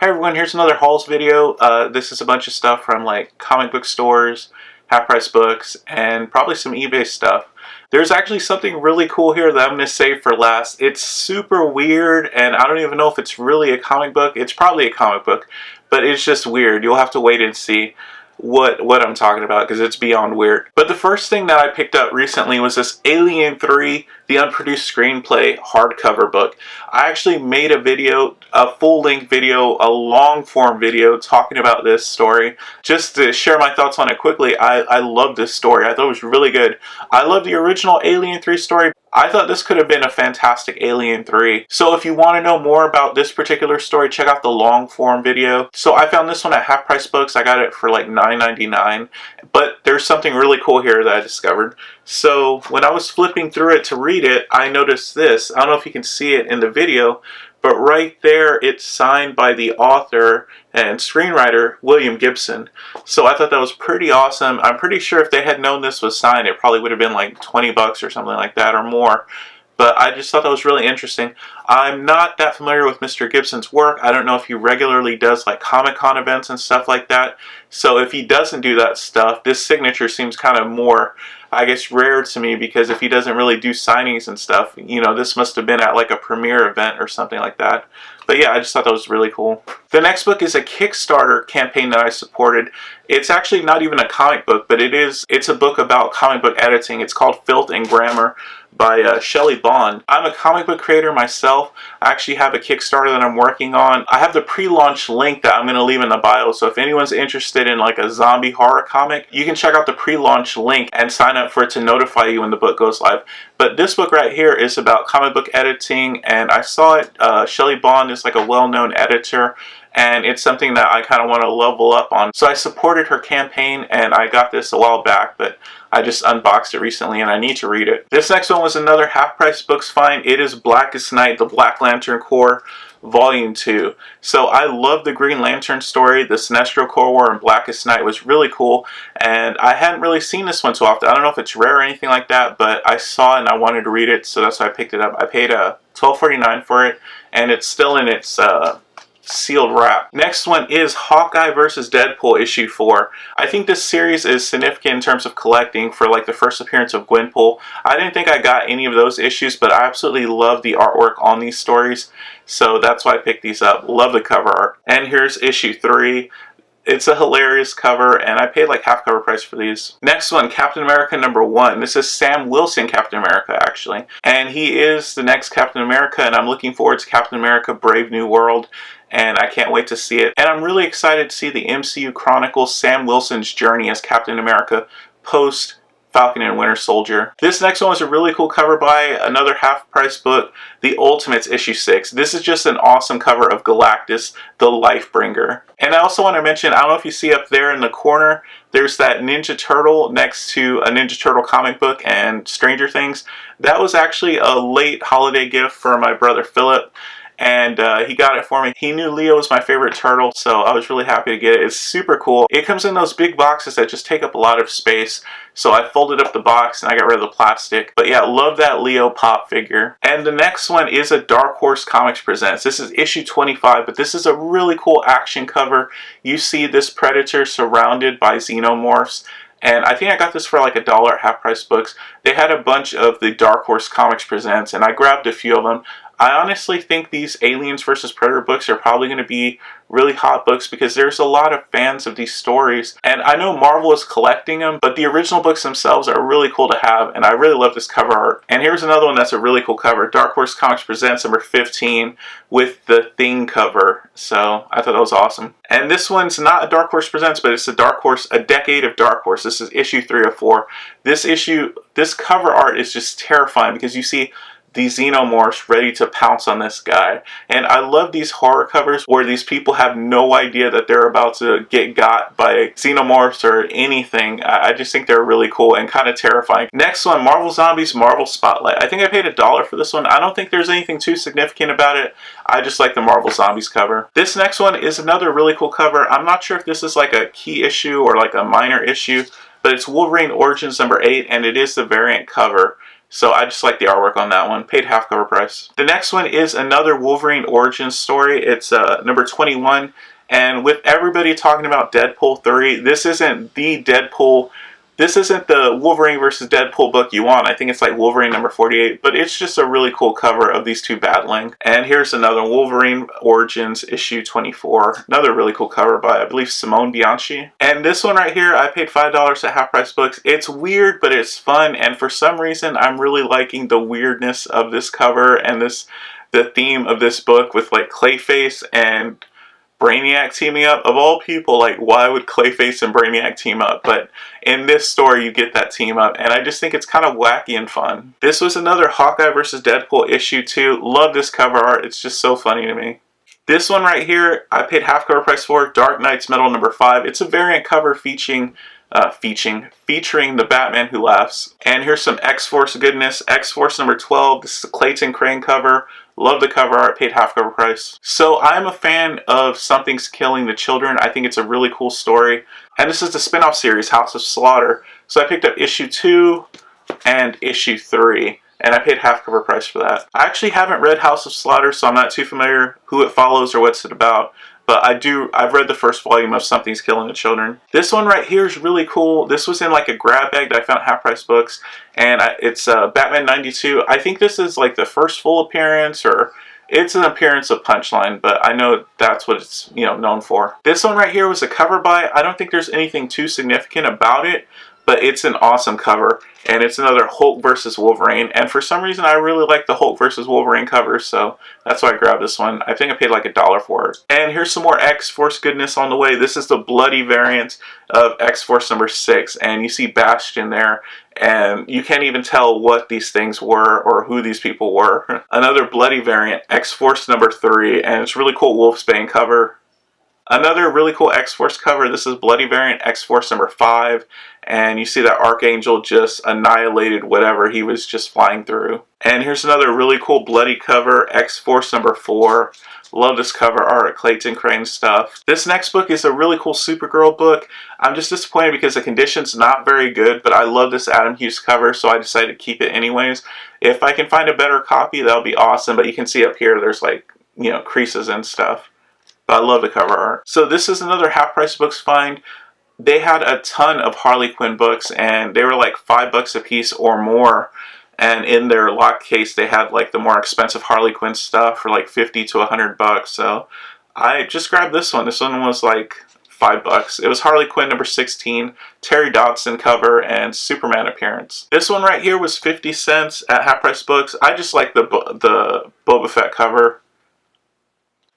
Hey everyone, here's another hauls video. This is a bunch of stuff from like comic book stores, half price books, and probably some eBay stuff. There's actually something really cool here that I'm going to save for last. It's super weird, and I don't even know if it's really a comic book. It's probably a comic book, but it's just weird. You'll have to wait and see what I'm talking about because it's beyond weird. But the first thing that I picked up recently was this Alien 3, the unproduced screenplay hardcover book. I actually made a video, a full-length video, a long-form video talking about this story. Just to share my thoughts on it quickly, I love this story. I thought it was really good. I love the original Alien 3 story. I thought this could have been a fantastic Alien 3. So if you want to know more about this particular story, check out the long form video. So I found this one at Half Price Books. I got it for like $9.99. But there's something really cool here that I discovered. So when I was flipping through it to read it, I noticed this. I don't know if you can see it in the video, but right there it's signed by the author and screenwriter William Gibson. So I thought that was pretty awesome. I'm pretty sure if they had known this was signed, it probably would have been like 20 bucks or something like that or more. But I just thought that was really interesting. I'm not that familiar with Mr. Gibson's work. I don't know if he regularly does like Comic-Con events and stuff like that. So if he doesn't do that stuff, this signature seems kind of more, I guess, rare to me, because if he doesn't really do signings and stuff, you know, this must have been at like a premiere event or something like that. But yeah, I just thought that was really cool. The next book is a Kickstarter campaign that I supported. It's actually not even a comic book, but it's a book about comic book editing. It's called Filth and Grammar by Shelley Bond. I'm a comic book creator myself. I actually have a Kickstarter that I'm working on. I have the pre-launch link that I'm going to leave in the bio, so if anyone's interested in like a zombie horror comic, you can check out the pre-launch link and sign up for it to notify you when the book goes live. But this book right here is about comic book editing, and I saw it. Shelley Bond is like a well-known editor, and it's something that I kind of want to level up on. So I supported her campaign, and I got this a while back, but I just unboxed it recently and I need to read it. This next one was another Half Price Books find. It is Blackest Night, the Black Lantern Corps, Volume 2. So I love the Green Lantern story. The Sinestro Corps War and Blackest Night was really cool, and I hadn't really seen this one too often. I don't know if it's rare or anything like that, but I saw it and I wanted to read it, so that's why I picked it up. I paid $12.49 for it, and it's still in its sealed wrap. Next one is Hawkeye vs. Deadpool issue 4. I think this series is significant in terms of collecting for like the first appearance of Gwenpool. I didn't think I got any of those issues, but I absolutely love the artwork on these stories, so that's why I picked these up. Love the cover art. And here's issue 3. It's a hilarious cover, and I paid like half cover price for these. Next one, Captain America #1. This is Sam Wilson Captain America, actually. And he is the next Captain America, and I'm looking forward to Captain America Brave New World, and I can't wait to see it. And I'm really excited to see the MCU chronicles Sam Wilson's journey as Captain America post Falcon and Winter Soldier. This next one was a really cool cover by another half price book, The Ultimates issue 6. This is just an awesome cover of Galactus, the Lifebringer. And I also want to mention, I don't know if you see up there in the corner, there's that Ninja Turtle next to a Ninja Turtle comic book and Stranger Things. That was actually a late holiday gift for my brother Philip, and he got it for me. He knew Leo was my favorite turtle, so I was really happy to get it. It's super cool. It comes in those big boxes that just take up a lot of space, so I folded up the box and I got rid of the plastic. But yeah, love that Leo pop figure. And the next one is a Dark Horse Comics Presents. This is issue 25, but this is a really cool action cover. You see this Predator surrounded by xenomorphs. And I think I got this for like $1 at Half Price Books. They had a bunch of the Dark Horse Comics Presents, and I grabbed a few of them. I honestly think these Aliens vs. Predator books are probably going to be really hot books because there's a lot of fans of these stories. And I know Marvel is collecting them, but the original books themselves are really cool to have, and I really love this cover art. And here's another one that's a really cool cover. Dark Horse Comics Presents #15 with the Thing cover. So I thought that was awesome. And this one's not a Dark Horse Presents, but it's a Dark Horse, A Decade of Dark Horse. This is issue 3 of 4. This cover art is just terrifying because you see these xenomorphs ready to pounce on this guy. And I love these horror covers where these people have no idea that they're about to get got by xenomorphs or anything. I just think they're really cool and kind of terrifying. Next one, Marvel Zombies Marvel Spotlight. I think I paid $1 for this one. I don't think there's anything too significant about it. I just like the Marvel Zombies cover. This next one is another really cool cover. I'm not sure if this is like a key issue or like a minor issue, but it's Wolverine Origins #8, and it is the variant cover. So I just like the artwork on that one. Paid half cover price. The next one is another Wolverine origin story. It's number 21. And with everybody talking about Deadpool 3, this isn't the Deadpool. This isn't the Wolverine versus Deadpool book you want. I think it's like Wolverine number 48, but it's just a really cool cover of these two battling. And here's another Wolverine Origins issue 24. Another really cool cover by, I believe, Simone Bianchi. And this one right here, I paid $5 at Half Price Books. It's weird, but it's fun. And for some reason, I'm really liking the weirdness of this cover and the theme of this book with like Clayface and Brainiac teaming up. Of all people, like, why would Clayface and Brainiac team up? But in this story, you get that team up, and I just think it's kind of wacky and fun. This was another Hawkeye versus Deadpool issue 2. Love this cover art. It's just so funny to me. This one right here, I paid half cover price for. Dark Knight's Metal number 5. It's a variant cover featuring the Batman Who Laughs. And here's some X-Force goodness. X-Force number 12. This is a Clayton Crane cover. Love the cover art, paid half cover price. So I'm a fan of Something's Killing the Children. I think it's a really cool story. And this is the spin-off series, House of Slaughter. So I picked up issue 2 and issue 3. And I paid half cover price for that. I actually haven't read House of Slaughter, so I'm not too familiar who it follows or what's it about. But I've read the first volume of Something's Killing the Children. This one right here is really cool. This was in like a grab bag that I found at Half Price Books. And it's Batman 92. I think this is like the first full appearance, or it's an appearance of Punchline, but I know that's what it's, known for. This one right here was a cover by. I don't think there's anything too significant about it, but it's an awesome cover. And it's another Hulk versus Wolverine. And for some reason, I really like the Hulk versus Wolverine covers, so that's why I grabbed this one. I think I paid like $1 for it. And here's some more X-Force goodness on the way. This is the bloody variant of X-Force number 6. And you see Bastion there. And you can't even tell what these things were or who these people were. Another bloody variant, X-Force number 3. And it's a really cool Wolfsbane cover. Another really cool X-Force cover. This is bloody variant X-Force number 5. And you see that Archangel just annihilated whatever he was just flying through. And here's another really cool bloody cover, X-Force number 4. Love this cover art, Clayton Crane stuff. This next book is a really cool Supergirl book. I'm just disappointed because the condition's not very good, but I love this Adam Hughes cover, so I decided to keep it anyways. If I can find a better copy, that'll be awesome, but you can see up here there's like, creases and stuff. But I love the cover art. So this is another Half Price Books find. They had a ton of Harley Quinn books, and they were like $5 a piece or more. And in their lock case, they had like the more expensive Harley Quinn stuff for like $50 to $100. So I just grabbed this one. This one was like $5. It was Harley Quinn number 16, Terry Dodson cover, and Superman appearance. This one right here was 50 cents at Half Price Books. I just like the Boba Fett cover.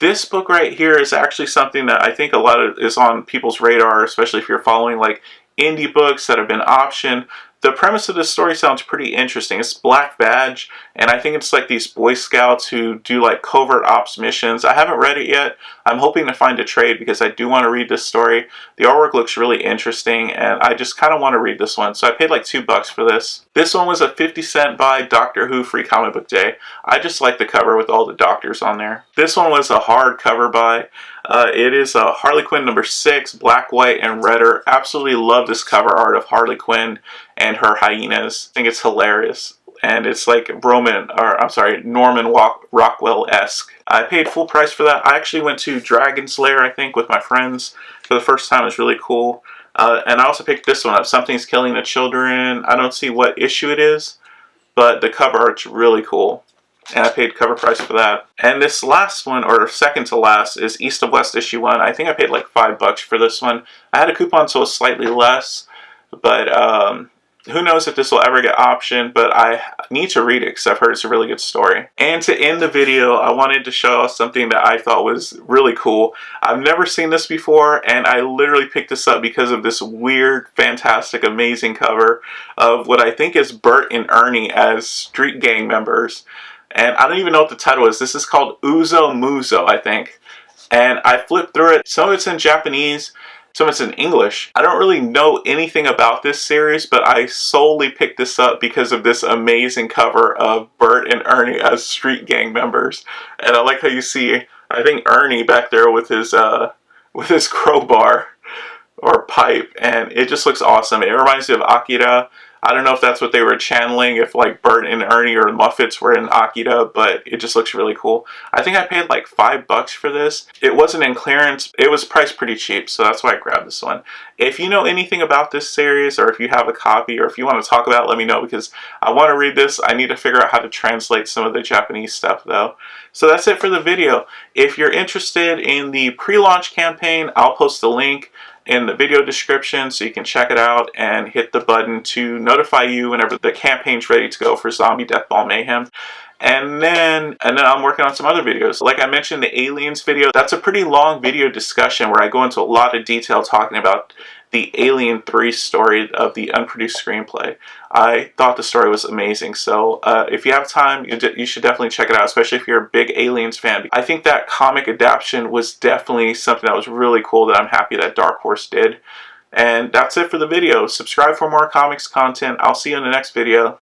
This book right here is actually something that I think a lot of is on people's radar, especially if you're following like indie books that have been optioned. The premise of this story sounds pretty interesting. It's Black Badge, and I think it's like these Boy Scouts who do like covert ops missions. I haven't read it yet. I'm hoping to find a trade because I do want to read this story. The artwork looks really interesting, and I just kind of want to read this one. So I paid like $2 for this. This one was a 50-cent buy, Doctor Who Free Comic Book Day. I just like the cover with all the doctors on there. This one was a hard cover buy. It is Harley Quinn number 6, black, white, and redder. Absolutely love this cover art of Harley Quinn and her hyenas. I think it's hilarious. And it's like Norman Rockwell-esque. I paid full price for that. I actually went to Dragon's Lair, I think, with my friends for the first time. It was really cool. And I also picked this one up, Something's Killing the Children. I don't see what issue it is, but the cover art's really cool. And I paid cover price for that. And this last one, or second to last, is East of West issue 1. I think I paid like $5 for this one. I had a coupon, so it was slightly less. But who knows if this will ever get optioned, but I need to read it because I've heard it's a really good story. And to end the video, I wanted to show something that I thought was really cool. I've never seen this before, and I literally picked this up because of this weird, fantastic, amazing cover of what I think is Bert and Ernie as street gang members. And I don't even know what the title is. This is called Uzo Muzo, I think. And I flipped through it. Some of it's in Japanese, some of it's in English. I don't really know anything about this series, but I solely picked this up because of this amazing cover of Bert and Ernie as street gang members. And I like how you see, I think, Ernie back there with his crowbar or pipe, and it just looks awesome. It reminds me of Akira. I don't know if that's what they were channeling, if like Bert and Ernie or the Muppets were in Akira, but it just looks really cool. I think I paid like $5 for this. It wasn't in clearance. It was priced pretty cheap, so that's why I grabbed this one. If you know anything about this series, or if you have a copy, or if you want to talk about it, let me know, because I want to read this. I need to figure out how to translate some of the Japanese stuff though. So that's it for the video. If you're interested in the pre-launch campaign, I'll post a link in the video description so you can check it out and hit the button to notify you whenever the campaign's ready to go for Zombie Deathball Mayhem. And then I'm working on some other videos. Like I mentioned, the Aliens video, that's a pretty long video discussion where I go into a lot of detail talking about the Alien 3 story of the unproduced screenplay. I thought the story was amazing, so if you have time, you should definitely check it out, especially if you're a big Aliens fan. I think that comic adaptation was definitely something that was really cool that I'm happy that Dark Horse did. And that's it for the video. Subscribe for more comics content. I'll see you in the next video.